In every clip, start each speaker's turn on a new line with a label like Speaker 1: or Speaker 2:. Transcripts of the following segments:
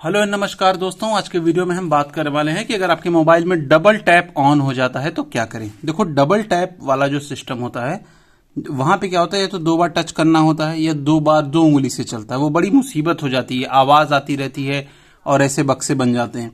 Speaker 1: Hello नमस्कार दोस्तों, आज के वीडियो में हम बात करने वाले हैं कि अगर आपके मोबाइल में डबल टैप ऑन हो जाता है तो क्या करें। देखो, डबल टैप वाला जो सिस्टम होता है वहां पे क्या होता है, या तो 2 बार टच करना होता है या 2 बार 2 उंगली से चलता है। वो बड़ी मुसीबत हो जाती है, आवाज आती रहती है और ऐसे बक्से बन जाते हैं।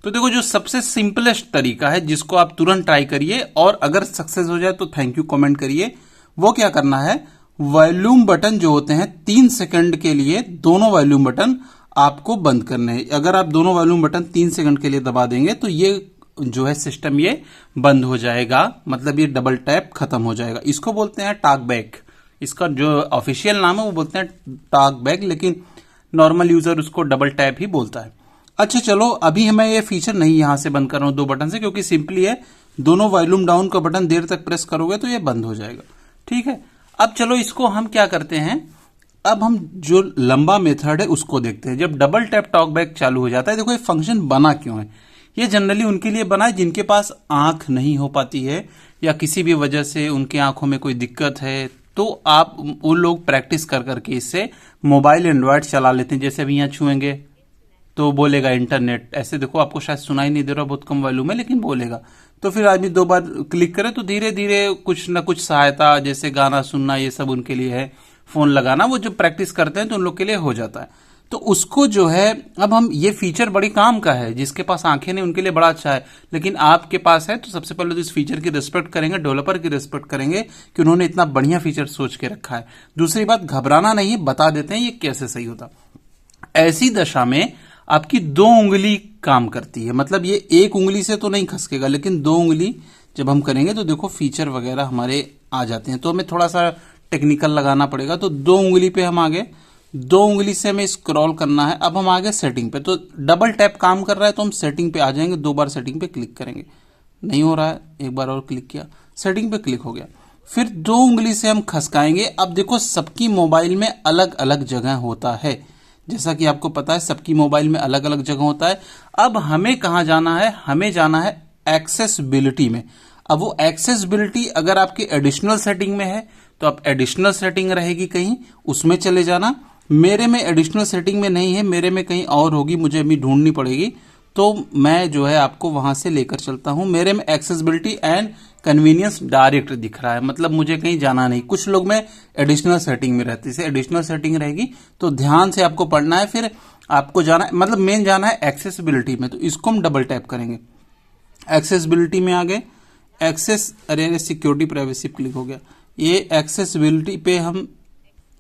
Speaker 1: तो देखो, जो सबसे सिंपलेस्ट तरीका है जिसको आप तुरंत ट्राई करिए और अगर सक्सेस हो जाए तो थैंक यू कमेंट करिए। वो क्या करना है, वॉल्यूम बटन जो होते हैं 3 सेकंड के लिए दोनों वॉल्यूम बटन आपको बंद करने हैं। अगर आप दोनों वॉल्यूम बटन 3 सेकंड के लिए दबा देंगे तो ये जो है सिस्टम ये बंद हो जाएगा, मतलब ये डबल टैप खत्म हो जाएगा। इसको बोलते हैं टॉक बैक। इसका जो ऑफिशियल नाम है वो बोलते हैं टॉक बैक, लेकिन नॉर्मल यूजर उसको डबल टैप ही बोलता है। अच्छा चलो, अभी मैं ये फीचर नहीं यहां से बंद कर रहा हूं 2 बटन से, क्योंकि सिंपली है दोनों वॉल्यूम डाउन का बटन देर तक प्रेस करोगे तो ये बंद हो जाएगा। ठीक है, अब चलो इसको हम क्या करते हैं, अब हम जो लंबा मेथड है उसको देखते हैं। जब डबल टैप टॉक बैक चालू हो जाता है, देखो ये फंक्शन बना क्यों है। ये जनरली उनके लिए बना है जिनके पास आंख नहीं हो पाती है या किसी भी वजह से उनकी आंखों में कोई दिक्कत है, तो आप वो लोग प्रैक्टिस कर करके इससे मोबाइल एंड्रॉयड चला लेते हैं। जैसे अभी यहाँ छुएंगे तो बोलेगा इंटरनेट, ऐसे देखो आपको शायद सुनाई नहीं दे रहा, बहुत कम वॉल्यूम है लेकिन बोलेगा। तो फिर आदमी 2 बार क्लिक करे तो धीरे धीरे कुछ ना कुछ सहायता, जैसे गाना सुनना, ये सब उनके लिए है। फोन लगाना, वो जो प्रैक्टिस करते हैं तो उन लोग के लिए हो जाता है। तो उसको जो है, अब हम ये फीचर बड़ी काम का है, जिसके पास आंखें नहीं उनके लिए बड़ा अच्छा है, लेकिन आपके पास है तो सबसे पहले तो इस फीचर की रिस्पेक्ट करेंगे, डेवलपर की रिस्पेक्ट करेंगे कि उन्होंने इतना बढ़िया फीचर सोच के रखा है। दूसरी बात, घबराना नहीं है, बता देते हैं ये कैसे सही होता। ऐसी दशा में आपकी 2 उंगली काम करती है, मतलब ये 1 उंगली से तो नहीं खसकेगा, लेकिन 2 उंगली जब हम करेंगे तो देखो फीचर वगैरह हमारे आ जाते हैं। तो हमें थोड़ा सा टेक्निकल लगाना पड़ेगा। तो 2 उंगली पे हम आगे, 2 उंगली से हमें स्क्रॉल करना है। अब हम आगे सेटिंग पे, तो डबल टैप काम कर रहा है तो हम सेटिंग पे आ जाएंगे, 2 बार सेटिंग पे क्लिक करेंगे। नहीं हो रहा है, 1 बार और क्लिक किया, सेटिंग पे क्लिक हो गया। फिर 2 उंगली से हम खसकाएंगे। अब देखो, सबकी मोबाइल में अलग अलग जगह होता है, जैसा कि आपको पता है सबकी मोबाइल में अलग अलग जगह होता है। अब हमें कहां जाना है, हमें जाना है एक्सेसिबिलिटी में। अब वो एक्सेसिबिलिटी अगर आपकी एडिशनल सेटिंग में है तो आप एडिशनल सेटिंग रहेगी कहीं, उसमें चले जाना। मेरे में एडिशनल सेटिंग में नहीं है, मेरे में कहीं और होगी, मुझे अभी ढूंढनी पड़ेगी, तो मैं जो है आपको वहां से लेकर चलता हूं। मेरे में एक्सेसिबिलिटी एंड कन्वीनियंस डायरेक्ट दिख रहा है, मतलब मुझे कहीं जाना नहीं। कुछ लोग में एडिशनल सेटिंग में रहती है, एडिशनल सेटिंग रहेगी तो ध्यान से आपको पढ़ना है। फिर आपको जाना है, मतलब मेन जाना है एक्सेसिबिलिटी में, तो इसको हम डबल टैप करेंगे। एक्सेसिबिलिटी में आ गए, एक्सेस, अरे सिक्योरिटी प्राइवेसी क्लिक हो गया। ये एक्सेसिबिलिटी पे हम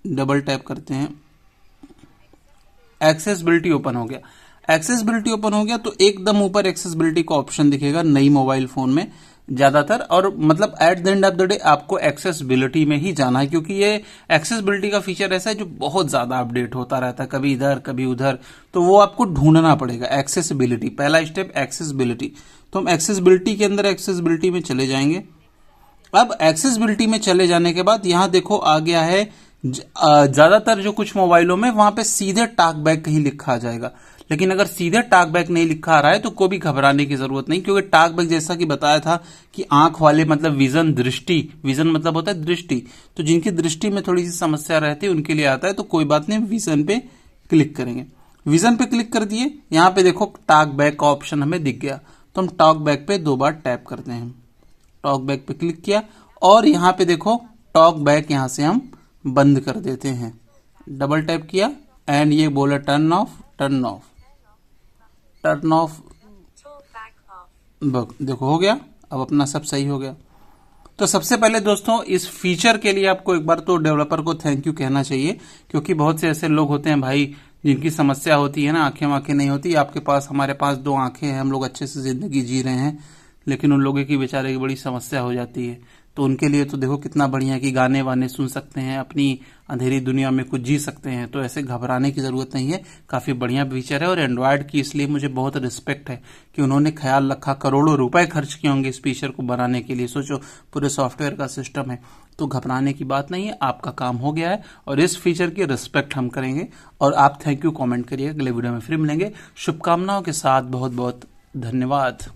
Speaker 1: डबल टैप करते हैं, एक्सेसिबिलिटी ओपन हो गया। एक्सेसिबिलिटी ओपन हो गया तो एकदम ऊपर एक्सेसिबिलिटी का ऑप्शन दिखेगा नई मोबाइल फोन में ज्यादातर, और मतलब at the end of the day आपको एक्सेसिबिलिटी में ही जाना है, क्योंकि ये एक्सेसिबिलिटी का फीचर ऐसा है जो बहुत ज्यादा अपडेट होता रहता है, कभी इधर कभी उधर, तो वो आपको ढूंढना पड़ेगा। एक्सेसिबिलिटी पहला स्टेप, एक्सेसिबिलिटी। तो हम एक्सेसिबिलिटी के अंदर एक्सेसिबिलिटी में चले जाएंगे। अब एक्सेसिबिलिटी में चले जाने के बाद यहां देखो आ गया है, ज्यादातर जो कुछ मोबाइलों में वहां पे सीधे टॉक बैक कहीं लिखा आ जाएगा, लेकिन अगर सीधे टॉक बैक नहीं लिखा आ रहा है तो कोई भी घबराने की जरूरत नहीं, क्योंकि टॉक बैक जैसा कि बताया था कि आंख वाले, मतलब विजन, दृष्टि, विजन मतलब होता है दृष्टि, तो जिनकी दृष्टि में थोड़ी सी समस्या रहती है उनके लिए आता है, तो कोई बात नहीं, विजन पे क्लिक करेंगे। विजन पे क्लिक कर दिए, यहां पे देखो टॉक बैक का ऑप्शन हमें दिख गया, तो हम टॉक बैक पे 2 बार टैप करते हैं। टॉक बैक पे क्लिक किया और यहां पे देखो टॉक बैक यहां से हम बंद कर देते हैं। डबल टैप किया एंड ये बोला turn off, turn off, turn off, देखो हो गया। अब अपना सब सही हो गया। तो सबसे पहले दोस्तों, इस फीचर के लिए आपको एक बार तो डेवलपर को थैंक यू कहना चाहिए, क्योंकि बहुत से ऐसे लोग होते हैं भाई जिनकी समस्या होती है ना, आंखें वाखें नहीं होती। आपके पास, हमारे पास 2 आंखें हैं, हम लोग अच्छे से जिंदगी जी रहे हैं, लेकिन उन लोगों की बेचारे की बड़ी समस्या हो जाती है। तो उनके लिए तो देखो कितना बढ़िया कि गाने वाने सुन सकते हैं, अपनी अंधेरी दुनिया में कुछ जी सकते हैं, तो ऐसे घबराने की जरूरत नहीं है। काफी बढ़िया फीचर है और एंड्रॉयड की इसलिए मुझे बहुत रिस्पेक्ट है कि उन्होंने ख्याल रखा, करोड़ों रुपए खर्च किए होंगे इस फीचर को बनाने के लिए। सोचो, पूरे सॉफ्टवेयर का सिस्टम है, तो घबराने की बात नहीं है, आपका काम हो गया है और इस फीचर की रिस्पेक्ट हम करेंगे। और आप थैंक यू कमेंट करिए। अगले वीडियो में फिर मिलेंगे। शुभकामनाओं के साथ बहुत बहुत धन्यवाद।